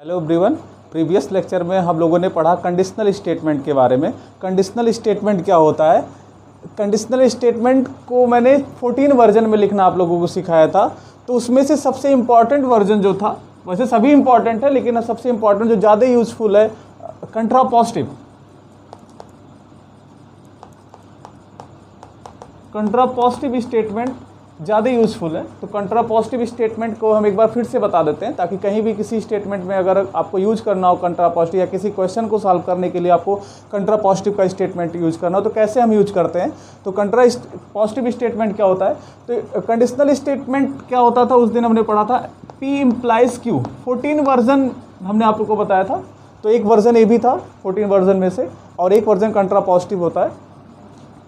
Hello everyone. Previous lecture में हम लोगों ने पढ़ा कंडीशनल स्टेटमेंट के बारे में। कंडीशनल स्टेटमेंट क्या होता है? कंडीशनल स्टेटमेंट को मैंने 14 वर्जन में लिखना आप लोगों को सिखाया था। तो उसमें से सबसे इम्पॉर्टेंट वर्जन जो था, वैसे सभी इम्पॉर्टेंट है लेकिन सबसे इम्पॉर्टेंट जो ज़्यादा यूजफुल है, कंट्रापोजिटिव। कंट्रापोजिटिव स्टेटमेंट ज़्यादा यूज़फुल है। तो कंट्रापोजिटिव स्टेटमेंट को हम एक बार फिर से बता देते हैं, ताकि कहीं भी किसी स्टेटमेंट में अगर आपको यूज करना हो कंट्रापोजिटिव, या किसी क्वेश्चन को सॉल्व करने के लिए आपको कंट्रापोजिटिव का स्टेटमेंट यूज करना हो तो कैसे हम यूज करते हैं। तो कंट्रापोजिटिव स्टेटमेंट क्या होता है? तो कंडीशनल स्टेटमेंट क्या होता था, उस दिन हमने पढ़ा था P इम्प्लाइज Q। 14 वर्जन हमने आप लोग को बताया था। तो एक वर्जन ये भी था 14 वर्जन में से, और एक वर्जन कंट्रापोजिटिव होता है।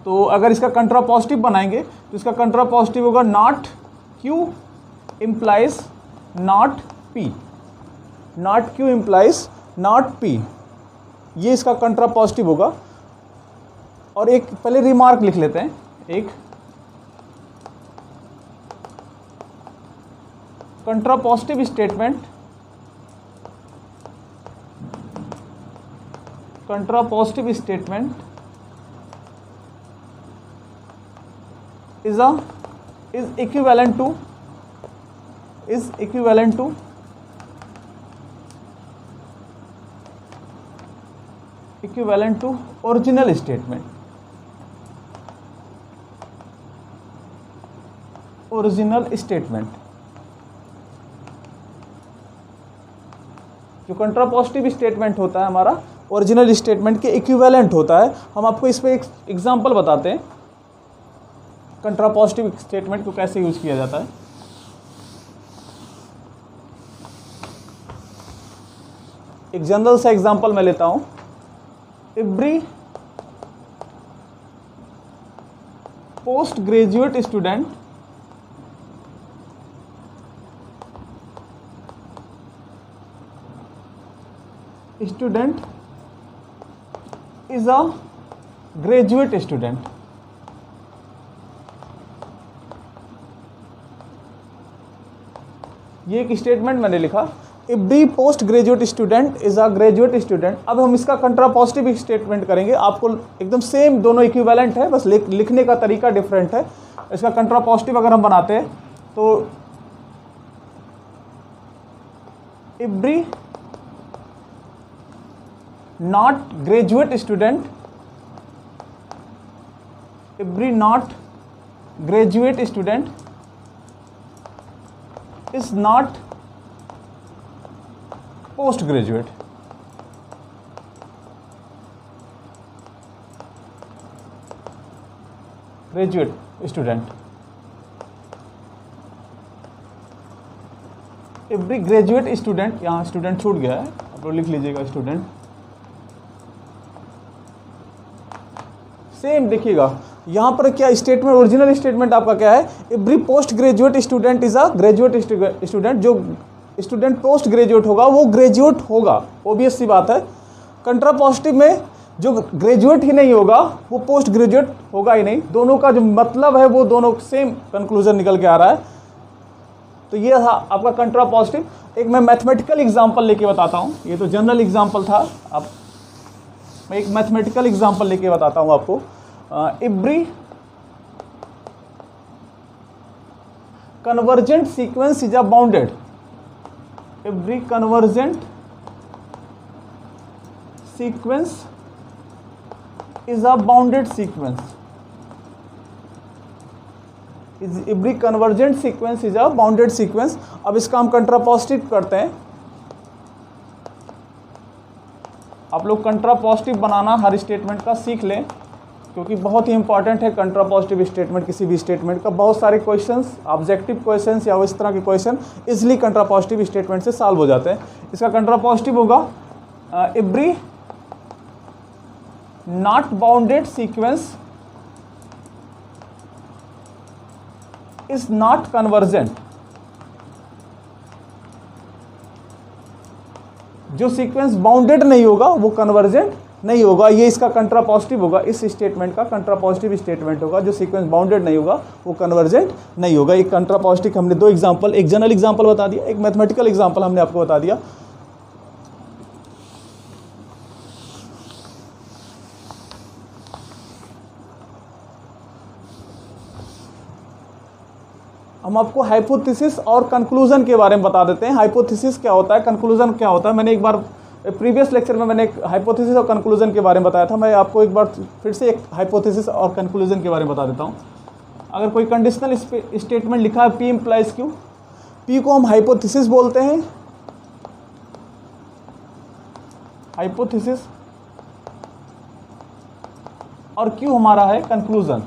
तो अगर इसका कंट्रापोजिटिव बनाएंगे तो इसका कंट्रापोजिटिव होगा not Q implies not P। Not Q implies not P, ये इसका कंट्रापोजिटिव होगा। और एक पहले रिमार्क लिख लेते हैं। एक contrapositive statement, contrapositive statement is equivalent to original statement। Original statement जो कंट्रापोजिटिव स्टेटमेंट होता है हमारा ओरिजिनल स्टेटमेंट के इक्विवेलेंट होता है। हम आपको इस पर एक एग्जांपल बताते हैं कंट्रापोजिटिव स्टेटमेंट को कैसे यूज किया जाता है। एक जनरल सा एग्जांपल मैं लेता हूं। Every post graduate student is a graduate student. ये एक स्टेटमेंट मैंने लिखा, every post graduate student is a graduate student. अब हम इसका कंट्रापोजिटिव स्टेटमेंट करेंगे। आपको एकदम सेम, दोनों इक्विवेलेंट है, बस लिखने का तरीका डिफरेंट है। इसका कंट्रापोजिटिव अगर हम बनाते हैं तो every not graduate student, every not graduate student is not post graduate। Graduate student, every graduate student, यहाँ स्टूडेंट छूट गया है, आप लोग लिख लीजिएगा स्टूडेंट। सेम देखिएगा यहाँ पर क्या स्टेटमेंट, ओरिजिनल स्टेटमेंट आपका क्या है? Every post graduate student is a graduate student. जो स्टूडेंट पोस्ट ग्रेजुएट होगा वो ग्रेजुएट होगा, ऑब्वियस सी बात है। कंट्रापोजिटिव में जो ग्रेजुएट ही नहीं होगा वो पोस्ट ग्रेजुएट होगा ही नहीं। दोनों का जो मतलब है वो दोनों सेम कंक्लूजन निकल के आ रहा है। तो ये था आपका कंट्रापोजिटिव। एक मैं मैथमेटिकल एग्जाम्पल लेके बताता हूँ। ये तो जनरल एग्जाम्पल था, अब मैं एक मैथमेटिकल एग्जाम्पल लेके बताता हूँ आपको। Every convergent sequence is a bounded, every convergent sequence is a bounded sequence, every convergent sequence is a bounded sequence। अब इसका हम कंट्रापोजिटिव करते हैं। आप लोग कंट्रापोजिटिव बनाना हर स्टेटमेंट का सीख लें, क्योंकि बहुत ही इंपॉर्टेंट है कंट्रापोजिटिव स्टेटमेंट। किसी भी स्टेटमेंट का बहुत सारे क्वेश्चंस, ऑब्जेक्टिव क्वेश्चंस या इस तरह के क्वेश्चन इजीली कंट्रापोजिटिव स्टेटमेंट से सॉल्व हो जाते हैं। इसका कंट्रापोजिटिव होगा every not bounded sequence is not convergent. जो सीक्वेंस बाउंडेड नहीं होगा वो कन्वर्जेंट नहीं होगा। ये इसका कंट्रापोजिटिव होगा, इस स्टेटमेंट का कंट्रापोजिटिव स्टेटमेंट होगा। जो सीक्वेंस बाउंडेड नहीं होगा वो कन्वर्जेंट नहीं होगा। एक कंट्रापोजिटिव हमने दो एग्जांपल, एक जनरल एग्जांपल बता दिया, एक मैथमेटिकल एग्जांपल हमने आपको बता दिया। हम आपको हाइपोथेसिस और कंक्लूजन के बारे में बता देते हैं। हाइपोथेसिस क्या होता है, कंक्लूजन क्या होता है। मैंने एक बार प्रीवियस लेक्चर में मैंने एक हाइपोथेसिस और कंक्लूजन के बारे में बताया था। मैं आपको एक बार फिर से एक हाइपोथेसिस और कंक्लूजन के बारे में बता देता हूँ। अगर कोई कंडीशनल स्टेटमेंट लिखा है P इम्प्लाइज Q, P को हम हाइपोथेसिस बोलते हैं, हाइपोथेसिस, और Q हमारा है कंक्लूजन।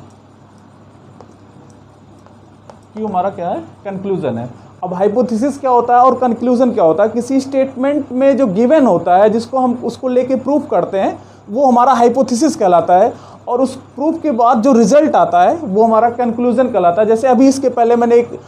Q हमारा क्या है, कंक्लूजन है। अब हाइपोथेसिस क्या होता है और कंक्लूजन क्या होता है। किसी स्टेटमेंट में जो गिवन होता है, जिसको हम उसको लेके प्रूफ करते हैं, वो हमारा हाइपोथेसिस कहलाता है, और उस प्रूफ के बाद जो रिजल्ट आता है वो हमारा कंक्लूजन कहलाता है। जैसे अभी इसके पहले मैंने एक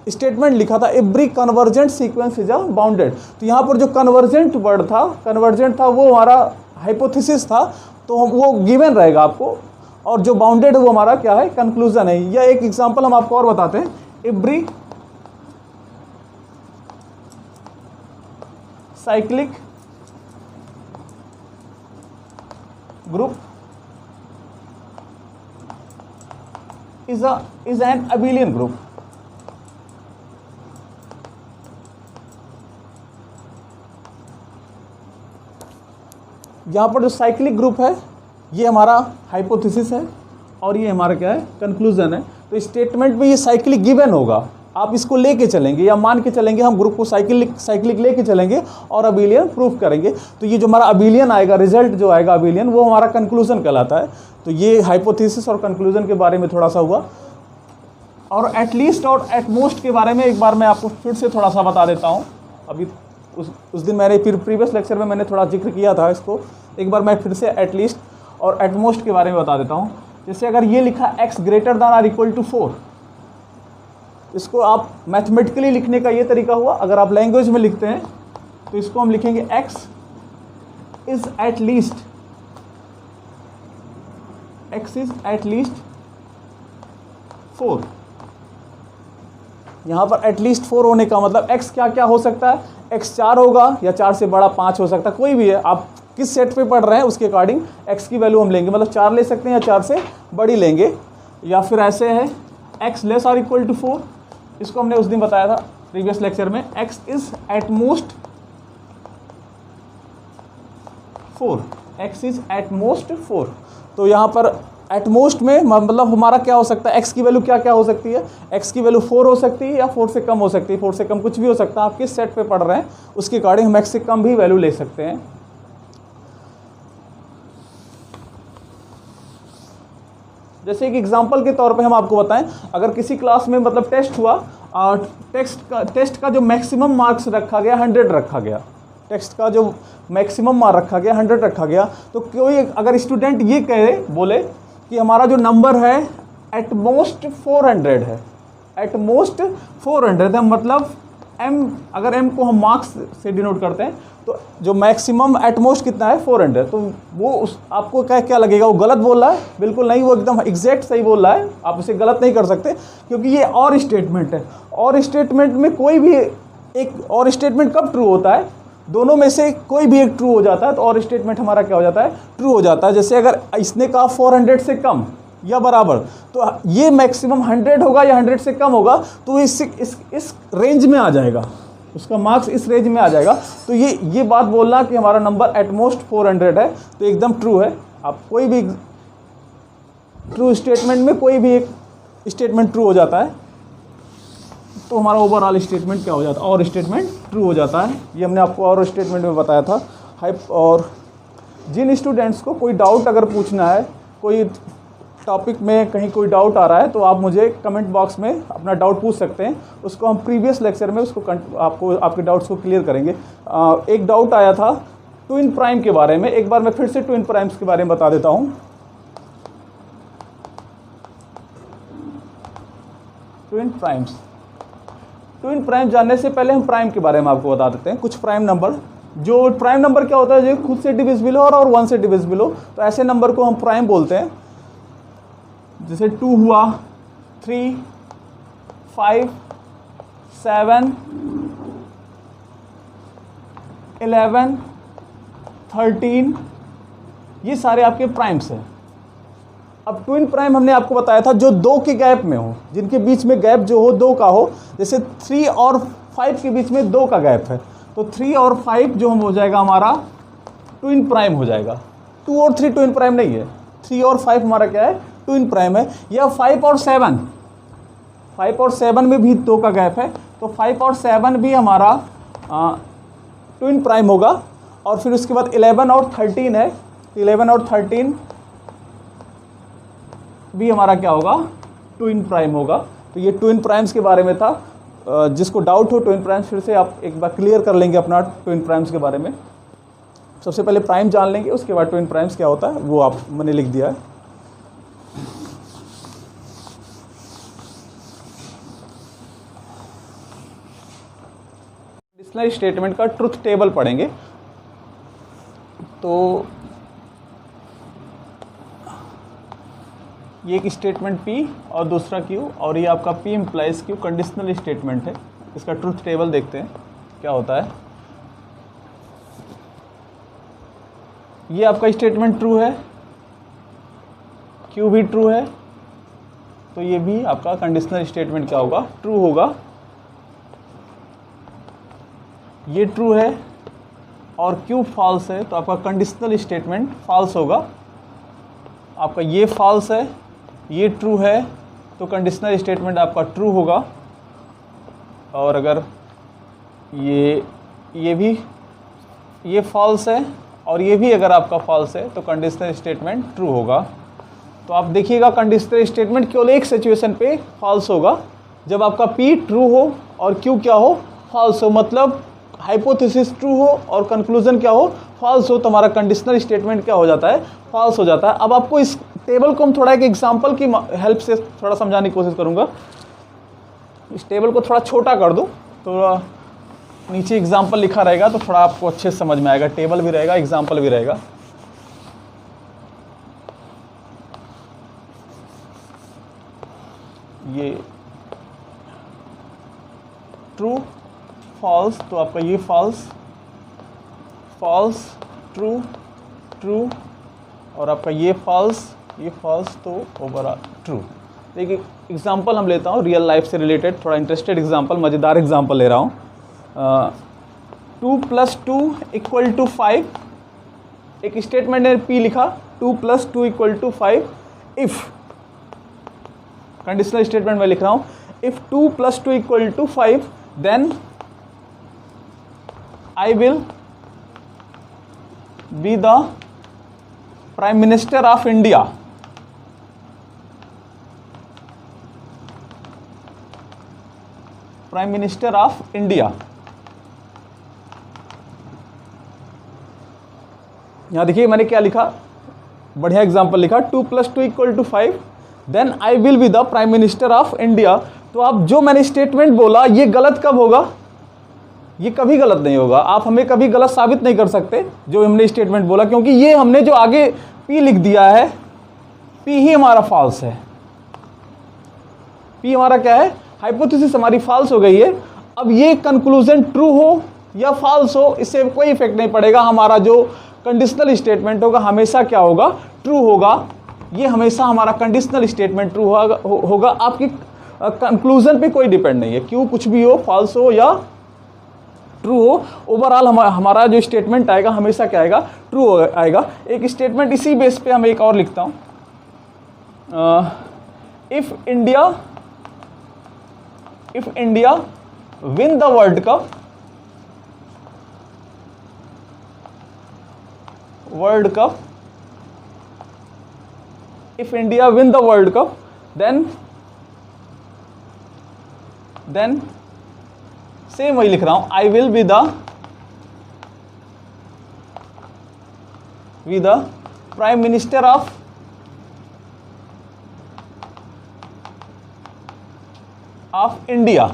स्टेटमेंट लिखा था, every convergent sequence is a bounded. तो यहाँ पर जो कन्वर्जेंट वर्ड था, कन्वर्जेंट था, वो हमारा हाइपोथेसिस था, तो वो गिवन रहेगा आपको, और जो बाउंडेड है वो हमारा क्या है, कंक्लूजन है। या एक एग्जांपल हम आपको और बताते हैं, every cyclic group is an abelian group। यहाँ पर जो साइक्लिक ग्रुप है ये हमारा हाइपोथेसिस है, और ये हमारा क्या है, कंक्लूजन है। तो स्टेटमेंट में ये साइक्लिक गिवन होगा, आप इसको लेके चलेंगे या मान के चलेंगे, हम ग्रुप को साइक्लिक लेके चलेंगे और अबिलियन प्रूफ करेंगे। तो ये जो हमारा अबिलियन आएगा, रिजल्ट जो आएगा अबिलियन, वो हमारा कंक्लूजन कहलाता है। तो ये हाइपोथेसिस और कंक्लूजन के बारे में थोड़ा सा हुआ। और एटलीस्ट और एटमोस्ट के बारे में एक बार मैं आपको फिर से थोड़ा सा बता देता हूँ। अभी उस दिन मैंने प्रीवियस लेक्चर में मैंने थोड़ा जिक्र किया था इसको, एक बार मैं फिर से एटलीस्ट और एटमोस्ट के बारे में बता देता हूँ। जैसे अगर ये लिखा x greater than or equal to 4, इसको आप मैथमेटिकली लिखने का ये तरीका हुआ। अगर आप लैंग्वेज में लिखते हैं तो इसको हम लिखेंगे x इज एट लीस्ट 4। यहाँ पर एटलीस्ट 4 होने का मतलब x क्या क्या हो सकता है, x 4 होगा या 4 से बड़ा 5 हो सकता है, कोई भी है। आप किस सेट पे पढ़ रहे हैं उसके अकॉर्डिंग x की वैल्यू हम लेंगे, मतलब 4 ले सकते हैं या 4 से बड़ी लेंगे। या फिर ऐसे है x less or equal to 4, इसको हमने उस दिन बताया था प्रीवियस लेक्चर में, x is at most 4, x is at most 4। तो यहाँ पर एट मोस्ट में मतलब हमारा क्या हो सकता है, x की वैल्यू क्या क्या हो सकती है, x की वैल्यू 4 हो सकती है या 4 से कम हो सकती है, 4 से कम कुछ भी हो सकता है। आप किस सेट पे पढ़ रहे हैं उसके अकॉर्डिंग हम x से कम भी वैल्यू ले सकते हैं। जैसे एक एग्जांपल के तौर पे हम आपको बताएं, अगर किसी क्लास में मतलब टेस्ट हुआ, टेस्ट का जो मैक्सिमम मार्क्स रखा गया 100 रखा गया, टेस्ट का जो मैक्सिमम मार्क रखा गया 100 रखा गया, तो कोई अगर स्टूडेंट ये कहे बोले कि हमारा जो नंबर है एट मोस्ट 400 है, एट मोस्ट 400 है, मतलब m, अगर m को हम मार्क्स से डिनोट करते हैं तो जो मैक्सिमम एट मोस्ट कितना है 400, तो वो उस आपको क्या लगेगा, वो गलत बोल रहा है? बिल्कुल नहीं, वो एकदम एग्जैक्ट सही बोल रहा है। आप उसे गलत नहीं कर सकते क्योंकि ये और स्टेटमेंट है। और स्टेटमेंट में कोई भी एक और स्टेटमेंट कब ट्रू होता है, दोनों में से कोई भी एक ट्रू हो जाता है तो और स्टेटमेंट हमारा क्या हो जाता है, ट्रू हो जाता है। जैसे अगर इसने कहा 400 से कम या बराबर, तो ये मैक्सिमम 100 होगा या 100 से कम होगा, तो इस रेंज में आ जाएगा, उसका मार्क्स इस रेंज में आ जाएगा। तो ये बात बोलना कि हमारा नंबर एट मोस्ट 400 है तो एकदम ट्रू है। आप कोई भी ट्रू स्टेटमेंट में कोई भी एक स्टेटमेंट ट्रू हो जाता है तो हमारा ओवरऑल स्टेटमेंट क्या हो जाता है, और स्टेटमेंट ट्रू हो जाता है। ये हमने आपको और स्टेटमेंट में बताया था। और जिन स्टूडेंट्स को कोई डाउट अगर पूछना है, कोई टॉपिक में कहीं कोई डाउट आ रहा है, तो आप मुझे कमेंट बॉक्स में अपना डाउट पूछ सकते हैं। उसको हम प्रीवियस लेक्चर में उसको आपको आपके डाउट्स को क्लियर करेंगे। एक डाउट आया था ट्विन प्राइम के बारे में, एक बार मैं फिर से ट्विन प्राइम्स के बारे में बता देता हूँ। ट्विन प्राइम जानने से पहले हम प्राइम के बारे में आपको बता देते हैं। कुछ प्राइम नंबर, जो प्राइम नंबर क्या होता है, जो खुद से डिविजिबल हो और 1 से डिविजिबल हो, तो ऐसे नंबर को हम प्राइम बोलते हैं। जैसे 2 हुआ, 3, 5, 7, 11, 13, ये सारे आपके प्राइम्स हैं। अब ट्विन प्राइम हमने आपको बताया था जो 2 के गैप में हो, जिनके बीच में गैप जो हो 2 का हो, जैसे 3 और 5 के बीच में 2 का गैप है, तो 3 और 5 जो हम हो जाएगा हमारा ट्विन प्राइम हो जाएगा। 2 और 3 ट्विन प्राइम नहीं है, 3 और 5 हमारा क्या है, ट्विन प्राइम है। या 5 और 7, 5 और 7 में भी 2 का गैप है, तो 5 और 7 भी हमारा ट्विन प्राइम होगा। और फिर उसके बाद 11 और 13 है, 11 और 13 भी हमारा क्या होगा, ट्विन प्राइम होगा। तो ये ट्विन प्राइम्स के बारे में था। जिसको डाउट हो ट्विन प्राइम्स, फिर से आप एक बार क्लियर कर लेंगे अपना ट्विन प्राइम्स के बारे में। सबसे पहले प्राइम जान लेंगे, उसके बाद ट्विन प्राइम्स क्या होता है वो आप मैंने लिख दिया है। कंडीशनल स्टेटमेंट का ट्रुथ टेबल पढ़ेंगे। तो ये एक स्टेटमेंट P और दूसरा Q, और ये आपका P implies Q conditional statement है। इसका ट्रुथ टेबल देखते हैं क्या होता है। ये आपका स्टेटमेंट ट्रू है, Q भी ट्रू है, तो ये भी आपका कंडीशनल स्टेटमेंट क्या होगा, ट्रू होगा। ये ट्रू है और Q फॉल्स है, तो आपका कंडीशनल स्टेटमेंट फॉल्स होगा। आपका ये फॉल्स है, ये ट्रू है, तो कंडीशनल स्टेटमेंट आपका ट्रू होगा। और अगर ये भी ये फॉल्स है और ये भी अगर आपका फॉल्स है, तो कंडीशनल स्टेटमेंट ट्रू होगा। तो आप देखिएगा कंडीशनल स्टेटमेंट केवल एक सिचुएशन पे फॉल्स होगा, जब आपका P ट्रू हो और Q क्या हो, फॉल्स हो। मतलब हाइपोथेसिस ट्रू हो और कंक्लूजन क्या हो, फॉल्स हो, तो हमारा कंडीशनल स्टेटमेंट क्या हो जाता है, फॉल्स हो जाता है। अब आपको इस टेबल को हम थोड़ा एक एग्जांपल की हेल्प से थोड़ा समझाने की कोशिश करूंगा। इस टेबल को थोड़ा छोटा कर दूं, तो नीचे एग्जांपल लिखा रहेगा, तो थोड़ा आपको अच्छे से समझ में आएगा। टेबल भी रहेगा, एग्जांपल भी रहेगा। ये ट्रू फॉल्स, तो आपका ये फॉल्स, फॉल्स, ट्रू, ट्रू, और आपका ये फॉल्स, ये फॉल्स, तो ओवरऑल ट्रू। देखिए एग्जांपल हम लेता हूँ रियल लाइफ से रिलेटेड, थोड़ा इंटरेस्टेड एग्जांपल, मज़ेदार एग्जांपल ले रहा हूँ। 2 + 2 = 5। एक स्टेटमेंट ने P लिखा, 2 + 2 = 5 इफ़, कंडीशनल स्टेटमेंट में लिख रहा हूँ, if 2 + 2 = 5 then I will be the Prime Minister of India. Prime Minister of India. यहाँ देखिए मैंने क्या लिखा, बढ़िया एग्जाम्पल लिखा, 2 + 2 = 5 then I will be the prime minister of India. तो अब जो मैंने स्टेटमेंट बोला ये गलत कब होगा, ये कभी गलत नहीं होगा। आप हमें कभी गलत साबित नहीं कर सकते जो हमने स्टेटमेंट बोला, क्योंकि ये हमने जो आगे P लिख दिया है, P ही हमारा फॉल्स है। P हमारा क्या है, हाइपोथेसिस हमारी फॉल्स हो गई है। अब ये कंक्लूजन ट्रू हो या फॉल्स हो, इससे कोई इफेक्ट नहीं पड़ेगा। हमारा जो कंडीशनल स्टेटमेंट होगा हमेशा क्या होगा, ट्रू होगा। ये हमेशा हमारा कंडीशनल स्टेटमेंट ट्रू होगा। आपकी कंक्लूजन पे कोई डिपेंड नहीं है, क्यों कुछ भी हो, फॉल्स हो या ट्रू हो, ओवरऑल हमारा जो स्टेटमेंट आएगा हमेशा क्या आएगा, ट्रू आएगा। एक स्टेटमेंट इसी बेस पे हम एक और लिखता हूँ, if India win the world cup, if India win the World Cup, then same वही लिख रहा हूं, I will be the Prime Minister of India।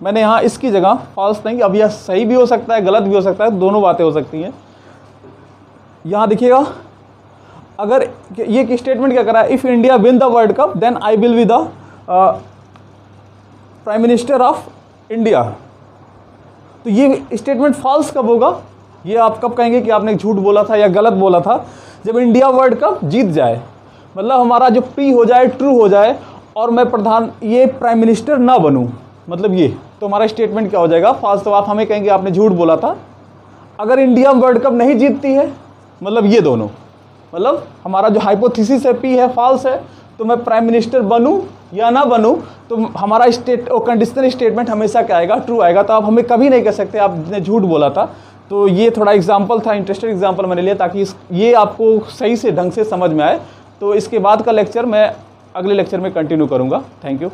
मैंने यहाँ इसकी जगह फॉल्स नहीं, अब यह सही भी हो सकता है गलत भी हो सकता है, दोनों बातें हो सकती हैं। यहाँ देखिएगा, अगर ये स्टेटमेंट क्या कर रहा है, if India win the world cup then I will be the prime minister of India. तो ये स्टेटमेंट फॉल्स कब होगा, ये आप कब कहेंगे कि आपने झूठ बोला था या गलत बोला था? जब इंडिया वर्ल्ड कप जीत जाए, मतलब हमारा जो प्री हो जाए, ट्रू हो जाए, और मैं प्राइम मिनिस्टर ना बनूं, मतलब ये तो हमारा स्टेटमेंट क्या हो जाएगा? फॉल्स। तो आप हमें कहेंगे आपने झूठ बोला था। अगर इंडिया वर्ल्ड कप नहीं जीतती है, मतलब ये दोनों, मतलब हमारा जो हाइपोथेसिस है पी है फॉल्स है, तो मैं प्राइम मिनिस्टर बनूं या ना बनूं, तो हमारा कंडीशनल स्टेटमेंट हमेशा क्या आएगा? ट्रू आएगा। तो आप हमें कभी नहीं कह सकते आपने झूठ बोला था। तो ये थोड़ा एग्जाम्पल था, इंटरेस्टेड एग्जाम्पल मैंने लिया ताकि ये आपको सही से ढंग से समझ में आए। तो इसके बाद का लेक्चर मैं अगले लेक्चर में कंटिन्यू करूँगा। Thank you.